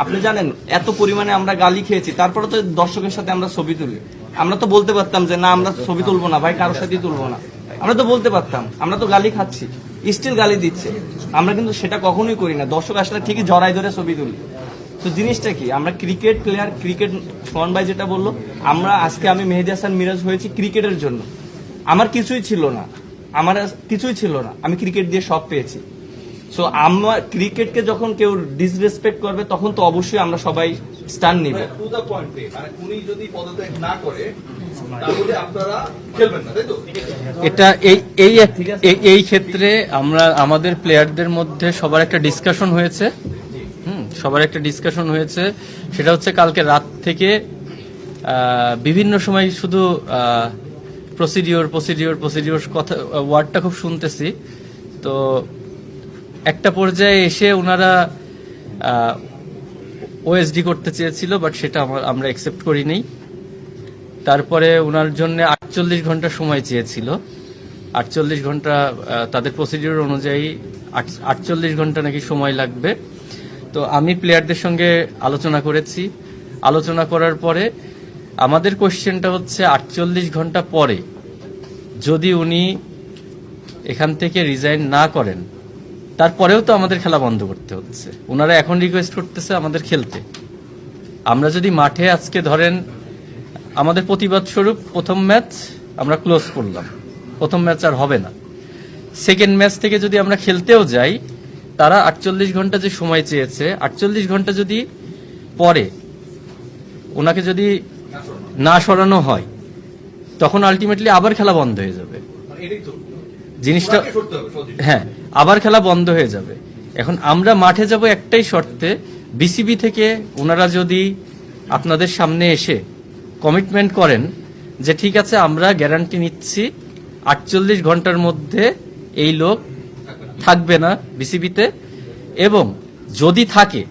আপনি জানেন এত পরিমাণে আমরা গালি খেয়েছি, তারপরে তো দর্শকের সাথে আমরা ছবি তুলি। আমরা তো বলতে পারতাম যে না আমরা ছবি তুলবো না ভাই, কারোর সাথেই তুলবো না, আমরা তো বলতে পারতাম। আমরা তো গালি খাচ্ছি, স্টিল গালি দিচ্ছে, আমরা কিন্তু সেটা কখনোই করি না। দর্শক আসলে ঠিকই জড়াই ধরে ছবি তুলি। তো জিনিসটা কি, আমরা ক্রিকেট প্লেয়ার, ক্রিকেট সোহান ভাই যেটা বললো, আমরা আজকে আমি মেহেদী হাসান মিরাজ হয়েছি ক্রিকেটের জন্য। আমার কিছুই ছিল না, আমার কিছুই ছিল না, আমি ক্রিকেট দিয়ে সব পেয়েছি। সো আমার ক্রিকেটকে যখন কেউ ডিসরেসপেক্ট করবে তখন তো অবশ্যই আমরা সবাই স্টান নিব। টু দ্য পয়েন্ট, মানে উনি যদি পদত্যাগ না করে তাহলে আপনারা খেলবেন না, তাই তো? এটা এই ক্ষেত্রে আমরা আমাদের প্লেয়ারদের মধ্যে সবার একটা ডিসকাশন হয়েছে। সবার একটা ডিসকাশন হয়েছে, সেটা হচ্ছে কালকে রাত থেকে বিভিন্ন সময় শুধু প্রসিডিওর কথা ওয়ার্ডটা খুব শুনতেছি। তো একটা পর্যায়ে এসে ওনারা ওএসডি করতে চেয়েছিল, বাট সেটা আমরা অ্যাকসেপ্ট করিনি। তারপরে ওনার জন্য 48 ঘন্টা সময় চেয়েছিল। 48 ঘন্টা তাদের প্রসিডিওর অনুযায়ী 48 ঘন্টা নাকি সময় লাগবে। তো আমি প্লেয়ারদের সঙ্গে আলোচনা করেছি। আলোচনা করার পরে আমাদের কোশ্চেনটা হচ্ছে 48 ঘন্টা পরে যদি উনি এখান থেকে রিজাইন না করেন, তারপরেও তো আমাদের খেলা বন্ধ করতে হচ্ছে। ওনারা এখন রিকোয়েস্ট করতেছে আমাদের খেলতে। আমরা যদি মাঠে আজকে ধরেন আমাদের প্রতিবাদ স্বরূপ প্রথম ম্যাচ আমরা ক্লোজ করলাম, প্রথম ম্যাচ আর হবে না। সেকেন্ড ম্যাচ থেকে যদি আমরা খেলতেও যাই, তারা 48 ঘন্টা যে সময় চেয়েছে, 48 ঘন্টা যদি পরে ওনাকে যদি না সরানো হয়, তখন আলটিমেটলি আবার খেলা বন্ধ হয়ে যাবে। জিনিসটা হ্যাঁ, আবার খেলা বন্ধ হয়ে যাবে। এখন আমরা মাঠে যাব একটাই শর্তে, বিসিবি থেকে ওনারা যদি আপনাদের সামনে এসে কমিটমেন্ট করেন যে ঠিক আছে আমরা গ্যারান্টি নিচ্ছি 48 ঘন্টার মধ্যে এই লোক থাকবে না বিসিবিতে, এবং যদি থাকে